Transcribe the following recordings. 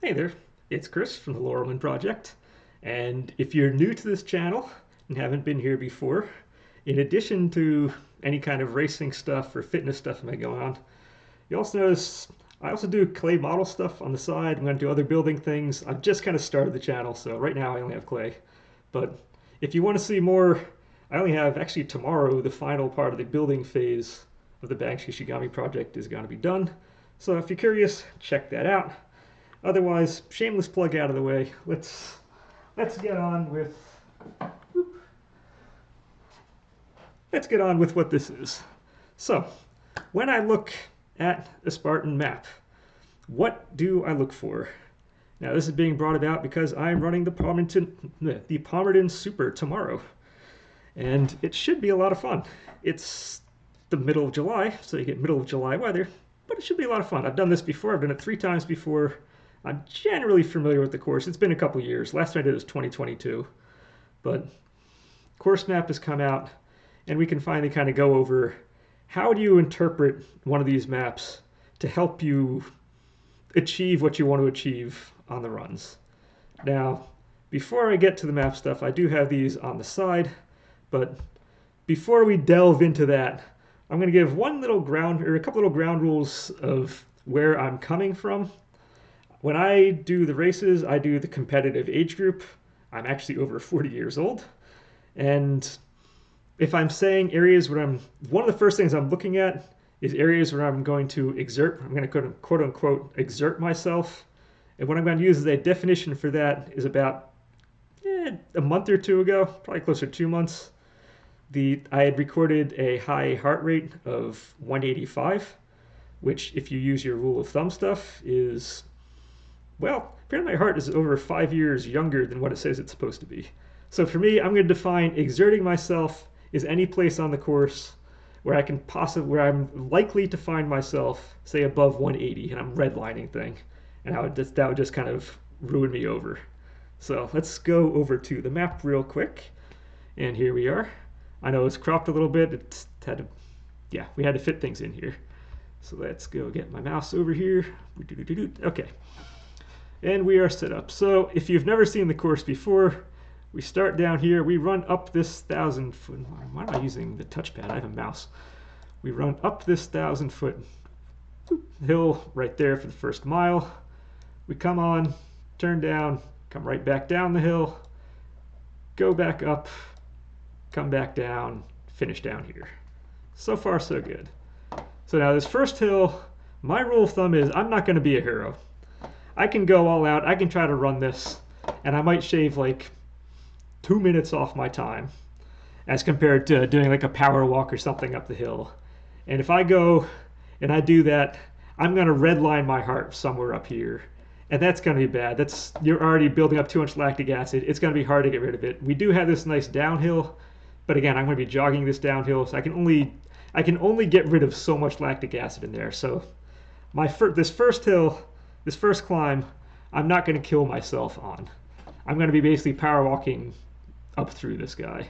Hey there, it's Chris from the Laurelman Project. And if you're new to this channel and haven't been here before, in addition to any kind of racing stuff or fitness stuff that may go on, you also notice I also do clay model stuff on the side. I'm going to do other building things. I've just kind of started the channel, so right now I only have clay. But if you want to see more, I only have actually tomorrow the final part of the building phase of the Banksy Shigami project is going to be done. So if you're curious, check that out. Otherwise, shameless plug out of the way. Let's get on with let's get on with what this is. So, when I look at a Spartan map, what do I look for? Now, this is being brought about because I'm running the Palmerton Super tomorrow, and it should be a lot of fun. It's the middle of July, so you get middle of July weather, but it should be a lot of fun. I've done this before. I've done it 3 times before. I'm generally familiar with the course. It's been a couple years. Last time I did it was 2022. But course map has come out, and we can finally kind of go over how do you interpret one of these maps to help you achieve what you want to achieve on the runs. Now, before I get to the map stuff, I do have these on the side, but before we delve into that, I'm going to give a couple little ground rules of where I'm coming from. When I do the races, I do the competitive age group. I'm actually over 40 years old. And if I'm saying areas where one of the first things I'm looking at is areas where I'm going to quote unquote exert myself. And what I'm going to use as a definition for that is about a month or two ago, probably closer to 2 months. I had recorded a high heart rate of 185, which if you use your rule of thumb stuff is, well, apparently my heart is over 5 years younger than what it says it's supposed to be. So for me, I'm going to define exerting myself as any place on the course where I'm likely to find myself, say, above 180, and I'm redlining thing, and that would just kind of ruin me over. So let's go over to the map real quick, and here we are. I know it's cropped a little bit. We had to fit things in here. So let's go get my mouse over here. Okay. And we are set up. So if you've never seen the course before, we start down here. We run up this 1,000-foot. Why am I using the touchpad? I have a mouse. We run up this 1,000-foot hill right there for the first mile. We come on, turn down, come right back down the hill, go back up, come back down, finish down here. So far, so good. So now this first hill, my rule of thumb is I'm not going to be a hero. I can go all out. I can try to run this, and I might shave like 2 minutes off my time as compared to doing like a power walk or something up the hill. And if I go and I do that, I'm going to redline my heart somewhere up here. And that's going to be bad. You're already building up too much lactic acid. It's going to be hard to get rid of it. We do have this nice downhill, but again, I'm going to be jogging this downhill, so I can only get rid of so much lactic acid in there. So this first climb, I'm not going to kill myself on. I'm going to be basically power walking up through this guy.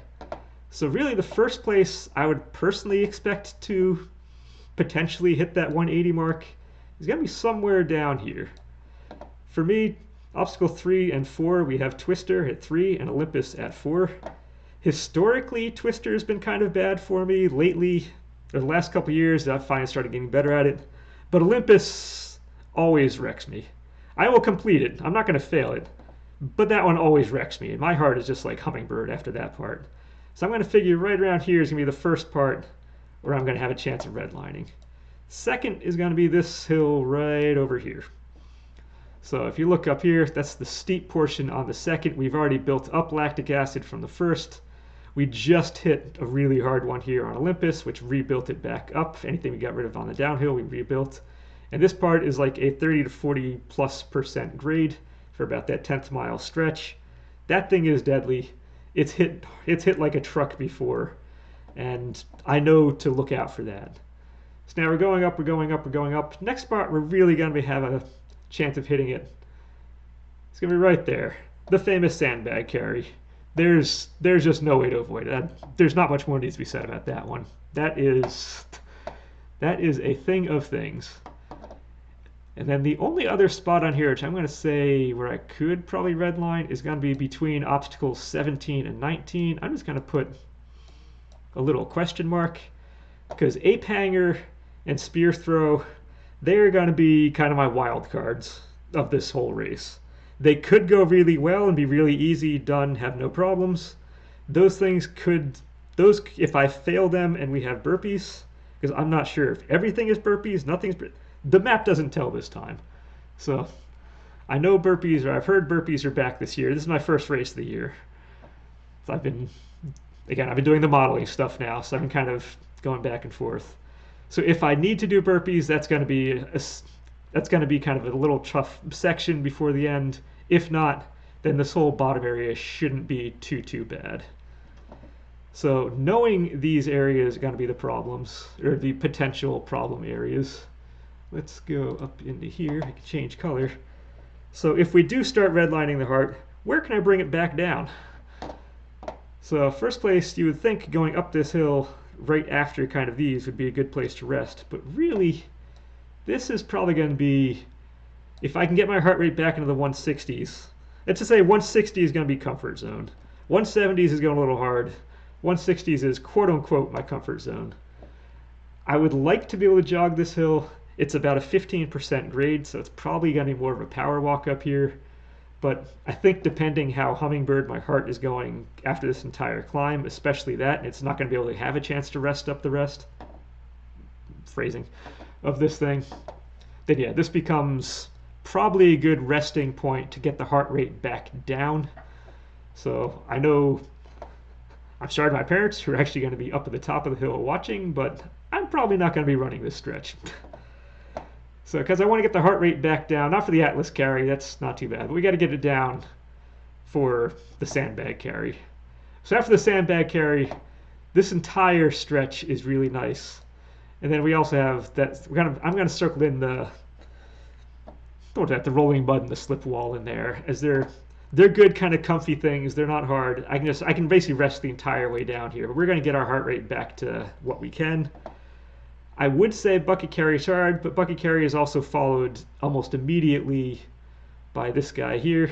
So really the first place I would personally expect to potentially hit that 180 mark is going to be somewhere down here. For me, obstacle 3 and 4, we have Twister at 3 and Olympus at 4. Historically, Twister has been kind of bad for me. Lately, or the last couple years, I finally started getting better at it. But Olympus always wrecks me. I will complete it. I'm not going to fail it. But that one always wrecks me. And my heart is just like hummingbird after that part. So I'm going to figure right around here is going to be the first part where I'm going to have a chance of redlining. Second is going to be this hill right over here. So if you look up here, that's the steep portion on the second. We've already built up lactic acid from the first. We just hit a really hard one here on Olympus, which rebuilt it back up. Anything we got rid of on the downhill, we rebuilt. And this part is like a 30 to 40+% grade for about that 10th mile stretch. That thing is deadly. It's hit like a truck before, and I know to look out for that. So now we're going up, we're going up, we're going up. Next part, we're really going to have a chance of hitting it. It's going to be right there. The famous sandbag carry. There's just no way to avoid it. There's not much more needs to be said about that one. That is a thing of things. And then the only other spot on here, which I'm going to say where I could probably redline, is going to be between obstacles 17 and 19. I'm just going to put a little question mark because ape hanger and spear throw, they're going to be kind of my wild cards of this whole race. They could go really well and be really easy, done, have no problems. Those things could, those if I fail them and we have burpees, because I'm not sure if everything is burpees, nothing's, the map doesn't tell this time. So I know burpees, or I've heard burpees are back this year. This is my first race of the year. So I've been doing the modeling stuff now, so I've been kind of going back and forth. So if I need to do burpees, that's going to be kind of a little tough section before the end. If not, then this whole bottom area shouldn't be too bad. So knowing these areas are going to be the problems, or the potential problem areas. Let's go up into here. I can change color. So if we do start redlining the heart, where can I bring it back down? So first place, you would think going up this hill right after kind of these would be a good place to rest. But really, this is probably going to be, if I can get my heart rate back into the 160s, let's just say 160 is going to be comfort zone. 170s is going a little hard. 160s is quote unquote my comfort zone. I would like to be able to jog this hill. It's about a 15% grade, so it's probably going to be more of a power walk up here. But I think depending how hummingbird my heart is going after this entire climb, especially that, it's not going to be able to have a chance to rest up the rest, phrasing, of this thing, then yeah, this becomes probably a good resting point to get the heart rate back down. So I know I'm sorry to my parents who are actually going to be up at the top of the hill watching, but I'm probably not going to be running this stretch. So, because I want to get the heart rate back down, not for the Atlas carry, that's not too bad, but we got to get it down for the sandbag carry. So after the sandbag carry, this entire stretch is really nice. And then we also have that, I'm going to circle in the rolling mud and the slip wall in there, as they're good kind of comfy things. They're not hard. I can basically rest the entire way down here, but we're going to get our heart rate back to what we can. I would say bucket carry is hard, but bucket carry is also followed almost immediately by this guy here,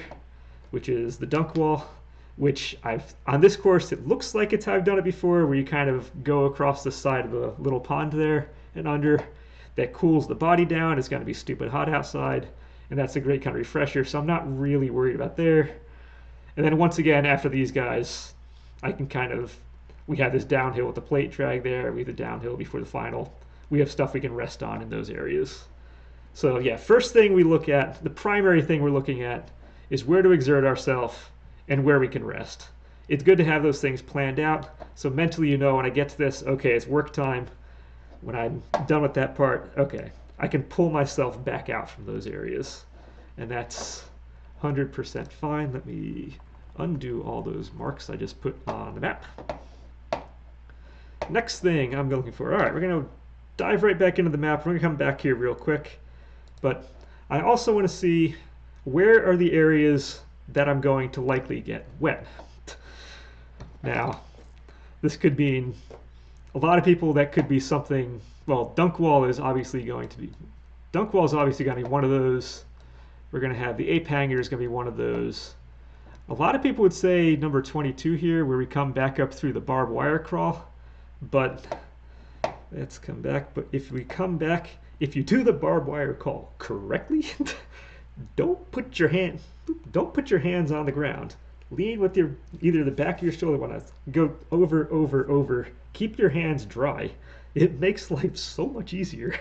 which is the dunk wall, which on this course, it looks like it's how I've done it before, where you kind of go across the side of the little pond there and under. That cools the body down. It's going to be stupid hot outside, and that's a great kind of refresher, so I'm not really worried about there. And then once again, after these guys, we have this downhill with the plate drag there. We have the downhill before the final. We have stuff we can rest on in those areas. So yeah, first thing we look at, the primary thing we're looking at is where to exert ourselves and where we can rest. It's good to have those things planned out, so mentally you know when I get to this, okay, it's work time. When I'm done with that part, okay, I can pull myself back out from those areas. And that's 100% fine. Let me undo all those marks I just put on the map. Next thing I'm looking for, all right, we're going to dive right back into the map. We're going to come back here real quick. But I also want to see where are the areas that I'm going to likely get wet. Now, this could mean a lot of people, that could be something, well, dunk wall is obviously going to be one of those. We're going to have the ape hanger is going to be one of those. A lot of people would say number 22 here, where we come back up through the barbed wire crawl. But let's come back. But if we come back, if you do the barbed wire crawl correctly, don't put your hands on the ground. Lean with either the back of your shoulder when I go over. Keep your hands dry. It makes life so much easier.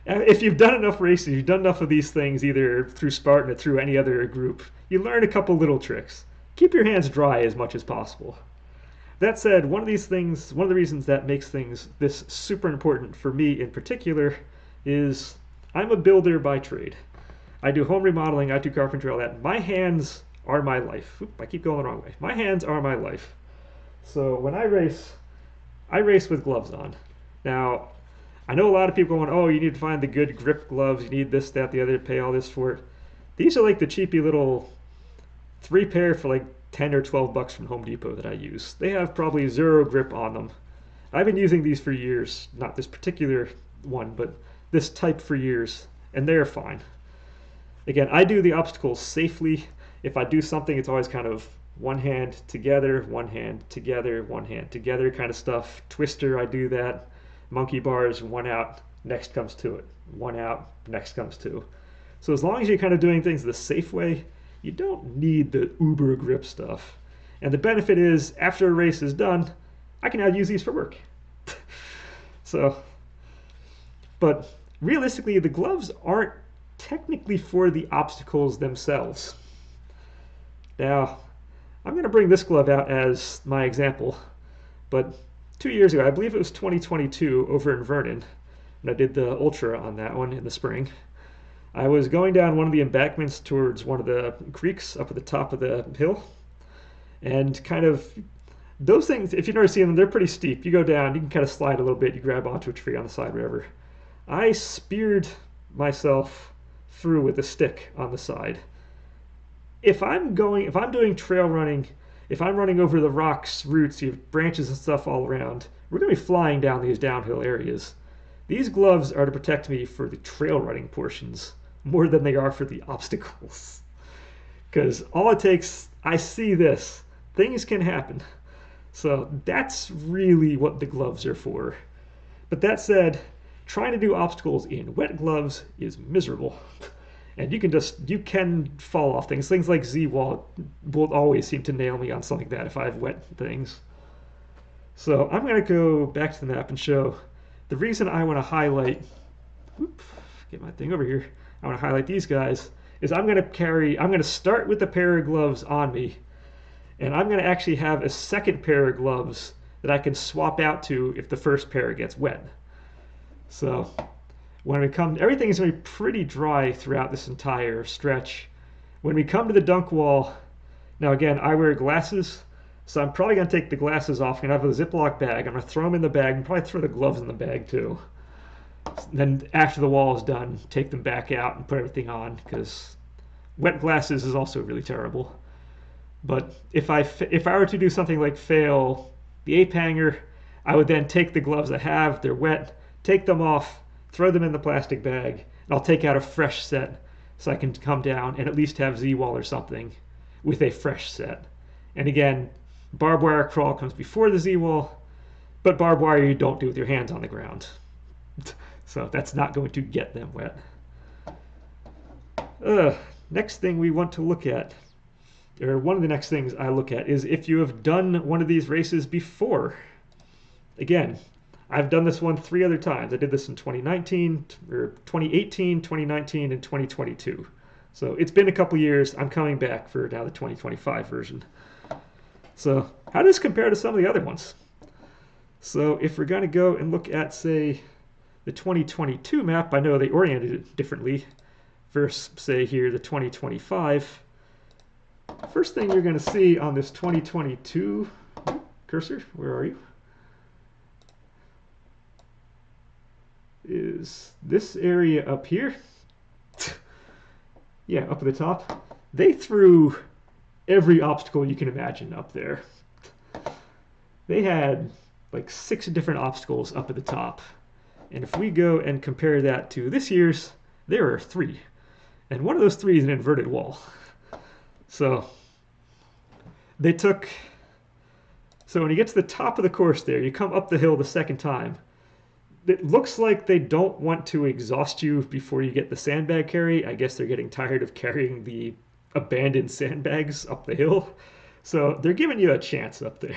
If you've done enough races, you've done enough of these things, either through Spartan or through any other group, you learn a couple little tricks. Keep your hands dry as much as possible. That said, one of the reasons that makes this super important for me in particular is I'm a builder by trade. I do home remodeling, I do carpentry, all that. My hands are my life. Oop, I keep going the wrong way. My hands are my life. So when I race with gloves on. Now, I know a lot of people going, oh, you need to find the good grip gloves, you need this, that, the other, pay all this for it. These are like the cheapy little 3 pair for like 10 or 12 bucks from Home Depot that I use. They have probably 0 grip on them. I've been using these for years, not this particular one, but this type for years. and they're fine. Again, I do the obstacles safely. If I do something, it's always kind of one hand together, one hand together, one hand together kind of stuff. Twister, I do that. Monkey bars, one out, next comes two it. One out, next comes two. So as long as you're kind of doing things the safe way, you don't need the uber grip stuff. And the benefit is, after a race is done, I can now use these for work. So, but realistically, the gloves aren't technically for the obstacles themselves. Now, I'm going to bring this glove out as my example, but 2 years ago, I believe it was 2022 over in Vernon, and I did the Ultra on that one in the spring. I was going down one of the embankments towards one of the creeks up at the top of the hill, and kind of those things, if you've never seen them, they're pretty steep. You go down, you can kind of slide a little bit, you grab onto a tree on the side, whatever. I speared myself through with a stick on the side. If I'm doing trail running, if I'm running over the rocks, roots, you have branches and stuff all around, we're going to be flying down these downhill areas. These gloves are to protect me for the trail running portions more than they are for the obstacles. Because all it takes, I see this, things can happen. So that's really what the gloves are for. But that said, trying to do obstacles in wet gloves is miserable. And you can fall off things. Things like Z-Wall will always seem to nail me on something like that if I have wet things. So I'm going to go back to the map and show the reason I want to highlight, get my thing over here, I want to highlight these guys, is I'm going to start with the pair of gloves on me, and I'm going to actually have a second pair of gloves that I can swap out to if the first pair gets wet. So when we come, everything is going to be pretty dry throughout this entire stretch. When we come to the dunk wall, now again, I wear glasses, so I'm probably going to take the glasses off. I'm going to have a Ziploc bag. I'm going to throw them in the bag and probably throw the gloves in the bag too. Then after the wall is done, take them back out and put everything on, because wet glasses is also really terrible. But if I were to do something like fail the ape hanger, I would then take the gloves I have, they're wet, take them off, throw them in the plastic bag, and I'll take out a fresh set so I can come down and at least have Z-Wall or something with a fresh set. And again, barbed wire crawl comes before the Z-Wall, but barbed wire you don't do with your hands on the ground. So that's not going to get them wet. Next thing we want to look at, or one of the next things I look at, is if you have done one of these races before. Again, I've done this one 3 other times. I did this in 2019, or 2018, 2019, and 2022. So it's been a couple years. I'm coming back for now the 2025 version. So how does this compare to some of the other ones? So if we're going to go and look at, say, the 2022 map, I know they oriented it differently versus, say, here, the 2025. First thing you're going to see on this 2022 cursor, where are you? Is this area up here. Yeah, up at the top. They threw every obstacle you can imagine up there. They had like 6 different obstacles up at the top. And if we go and compare that to this year's, there are 3. And one of those 3 is an inverted wall. So they took, so when you get to the top of the course there, you come up the hill the second time. It looks like they don't want to exhaust you before you get the sandbag carry. I guess they're getting tired of carrying the abandoned sandbags up the hill. So they're giving you a chance up there.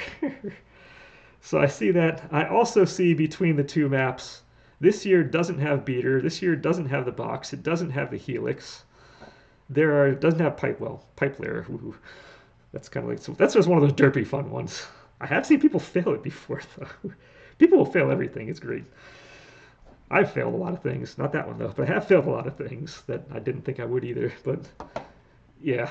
So I see that. I also see between the 2 maps, this year doesn't have beater. This year doesn't have the box. It doesn't have the helix. It doesn't have pipe layer. Ooh, that's kind of like, so that's just one of those derpy fun ones. I have seen people fail it before though. People will fail everything. It's great. I've failed a lot of things. Not that one though, but I have failed a lot of things that I didn't think I would either. But yeah.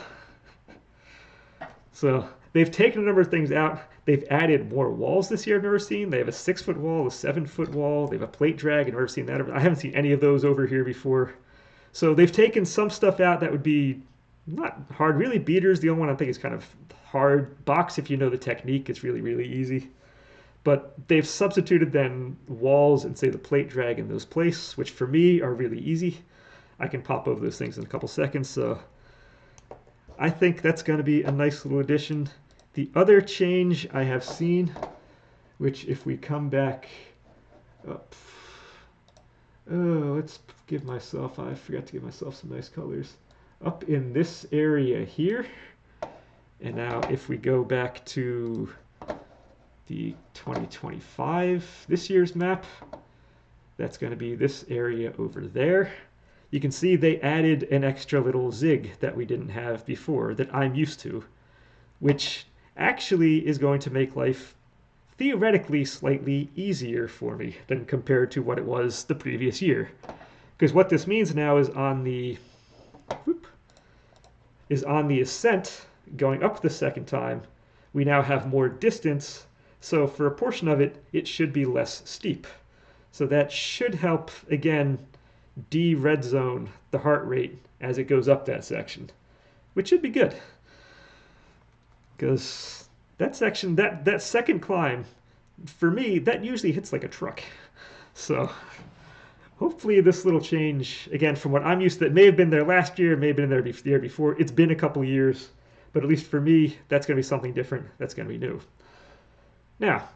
So they've taken a number of things out. They've added more walls this year I've never seen. They have a 6-foot wall, a 7-foot wall. They have a plate drag. I've never seen that. I haven't seen any of those over here before. So they've taken some stuff out that would be not hard. Really, beater's the only one I think is kind of hard. Box, if you know the technique, it's really, really easy. But they've substituted then walls and say the plate drag in those places, which for me are really easy. I can pop over those things in a couple seconds. So I think that's going to be a nice little addition. The other change I have seen, which if we come back up, let's give myself, I forgot to give myself some nice colors, up in this area here. And now if we go back to the 2025, this year's map, that's going to be this area over there. You can see they added an extra little zig that we didn't have before that I'm used to, which actually is going to make life theoretically slightly easier for me than compared to what it was the previous year. Because what this means now is on the ascent going up the second time, we now have more distance, so for a portion of it, it should be less steep. So that should help, again, de-red zone the heart rate as it goes up that section, which should be good. Because that section, that second climb, for me, that usually hits like a truck. So hopefully this little change, again, from what I'm used to, it may have been there last year, may have been there the year before. It's been a couple of years, but at least for me, that's going to be something different. That's going to be new. Now,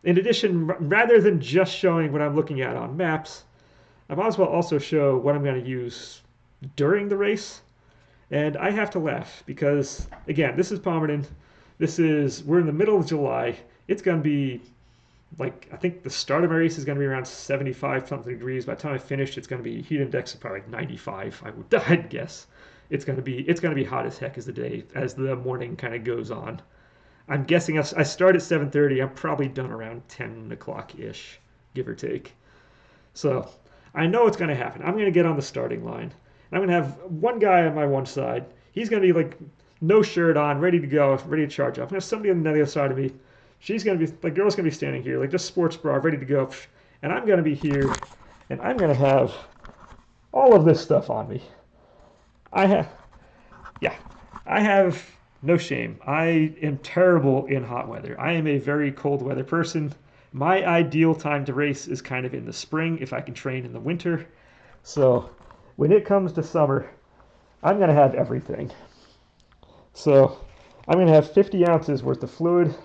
in addition, rather than just showing what I'm looking at on maps, I might as well also show what I'm going to use during the race. And I have to laugh because, again, this is Palmerton. We're in the middle of July. It's going to be like, I think the start of my race is going to be around 75 something degrees. By the time I finish, it's going to be heat index of probably like 95. I'd guess. It's going to be hot as heck as the morning kind of goes on. I'm guessing I start at 7:30. I'm probably done around 10 o'clock ish, give or take. So I know it's going to happen. I'm going to get on the starting line. I'm going to have one guy on my one side. He's going to be like no shirt on, ready to go, ready to charge up. I'm going to have somebody on the other side of me. She's going to be, the girl's going to be standing here, like just sports bra, ready to go. And I'm going to be here, and I'm going to have all of this stuff on me. I have no shame. I am terrible in hot weather. I am a very cold weather person. My ideal time to race is kind of in the spring if I can train in the winter. So when it comes to summer, I'm going to have everything. So I'm going to have 50 ounces worth of fluid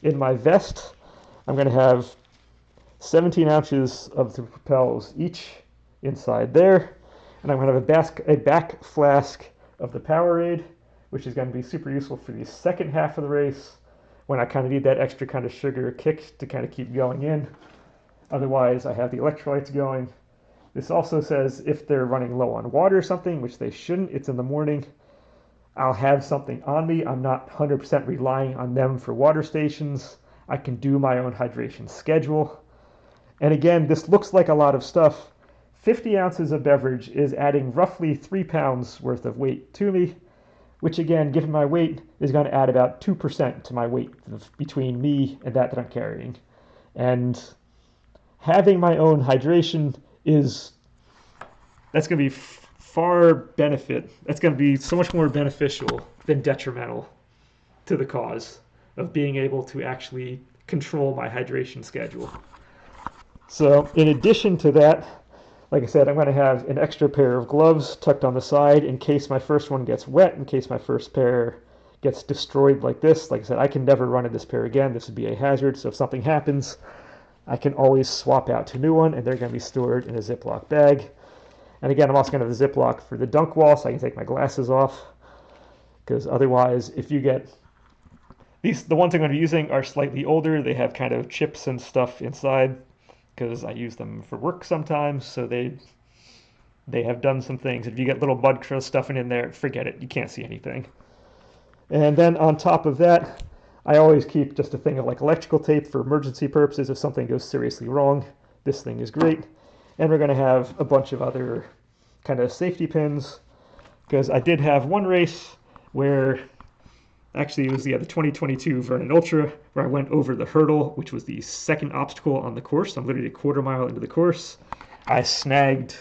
in my vest. I'm going to have 17 ounces of the propels each inside there. And I'm going to have a back flask of the Powerade, which is going to be super useful for the second half of the race when I kind of need that extra kind of sugar kick to kind of keep going in. Otherwise, I have the electrolytes going. This also says if they're running low on water or something, which they shouldn't, it's in the morning, I'll have something on me. I'm not 100% relying on them for water stations. I can do my own hydration schedule. And again, this looks like a lot of stuff. 50 ounces of beverage is adding roughly 3 pounds worth of weight to me, which again, given my weight, is going to add about 2% to my weight between me and that I'm carrying. And having my own hydration that's going to be that's going to be so much more beneficial than detrimental to the cause of being able to actually control my hydration schedule. So in addition to that, like I said, I'm going to have an extra pair of gloves tucked on the side in case my first one gets wet, in case my first pair gets destroyed like this. Like I said, I can never run in this pair again. This would be a hazard. So if something happens, I can always swap out to a new one, and they're going to be stored in a Ziploc bag. And again, I'm also going to have the Ziploc for the dunk wall so I can take my glasses off. Because otherwise, if you get the ones I'm going to be using are slightly older. They have kind of chips and stuff inside because I use them for work sometimes. So they have done some things. If you get little mud crust stuffing in there, forget it. You can't see anything. And then on top of that, I always keep just a thing of like electrical tape for emergency purposes if something goes seriously wrong. This thing is great. And we're going to have a bunch of other kind of safety pins because I did have one race where actually it was the 2022 Vernon Ultra where I went over the hurdle, which was the second obstacle on the course. I'm literally a quarter mile into the course. I snagged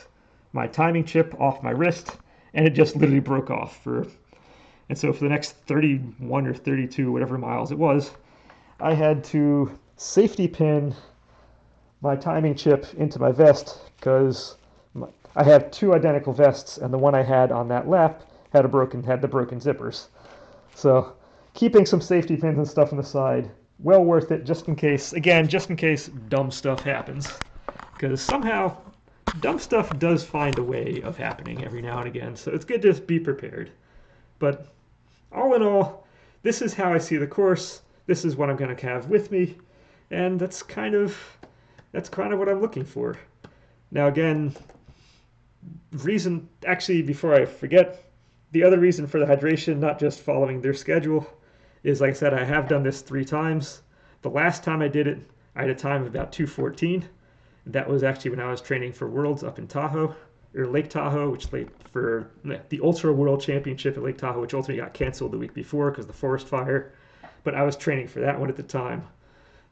my timing chip off my wrist and it just literally broke off. And so for the next 31 or 32, whatever miles it was, I had to safety pin my timing chip into my vest because I have two identical vests, and the one I had on that lap had the broken zippers. So keeping some safety pins and stuff on the side, well worth it just in case, again, just in case dumb stuff happens. Because somehow dumb stuff does find a way of happening every now and again, so it's good to be prepared. But all in all, this is how I see the course. This is what I'm going to have with me, and that's kind of what I'm looking for. Now again, before I forget, the other reason for the hydration, not just following their schedule, is like I said, I have done this 3 times. The last time I did it, I had a time of about 2:14. That was actually when I was training for Worlds up in Tahoe, or Lake Tahoe, which for the Ultra World Championship at Lake Tahoe, which ultimately got canceled the week before because of the forest fire. But I was training for that one at the time.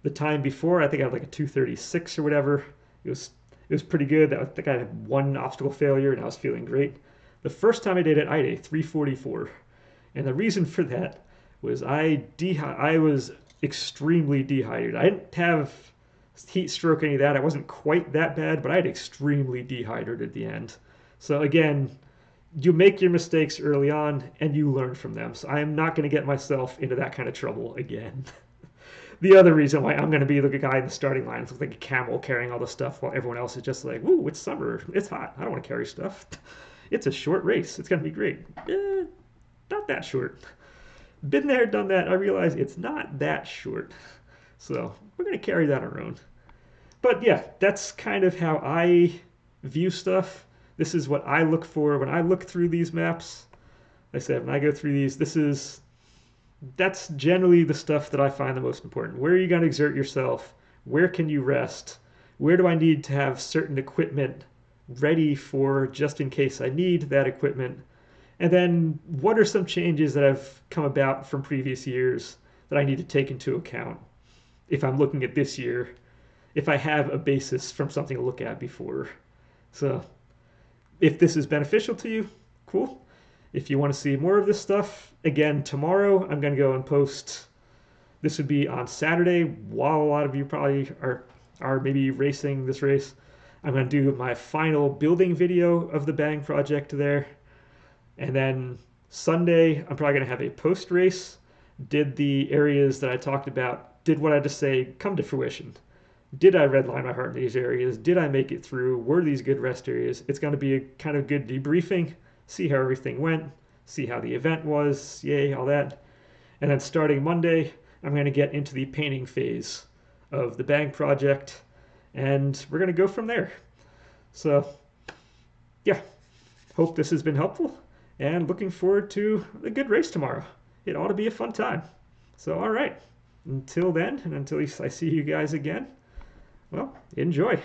The time before, I think I had like a 2:36 or whatever. It was pretty good. I think I had one obstacle failure and I was feeling great. The first time I did it, I had a 3:44. And the reason for that was I was extremely dehydrated. I didn't have heat stroke, any of that. I wasn't quite that bad, but I had extremely dehydrated at the end. So again, you make your mistakes early on and you learn from them. So I am not going to get myself into that kind of trouble again. The other reason why I'm going to be the guy in the starting line looks like a camel carrying all the stuff while everyone else is just like, "Ooh, it's summer, it's hot. I don't want to carry stuff. It's a short race. It's going to be great." Not that short. Been there, done that. I realize it's not that short. So we're going to carry that on our own. But yeah, that's kind of how I view stuff. This is what I look for when I look through these maps. Like I said, when I go through these, that's generally the stuff that I find the most important. Where are you going to exert yourself? Where can you rest? Where do I need to have certain equipment ready for just in case I need that equipment? And then what are some changes that have come about from previous years that I need to take into account if I'm looking at this year, if I have a basis from something to look at before? So if this is beneficial to you, cool. If you want to see more of this stuff, again, tomorrow I'm going to go and post. This would be on Saturday while a lot of you probably are maybe racing this race. I'm going to do my final building video of the Bang project there. And then Sunday, I'm probably going to have a post race. Did the areas that I talked about, did what I just say come to fruition? Did I redline my heart in these areas? Did I make it through? Were these good rest areas? It's going to be a kind of good debriefing. See how everything went, see how the event was, yay, all that. And then starting Monday, I'm going to get into the painting phase of the Bang project, and we're going to go from there. So, yeah, hope this has been helpful, and looking forward to a good race tomorrow. It ought to be a fun time. So, all right, until then, and until I see you guys again, well, enjoy.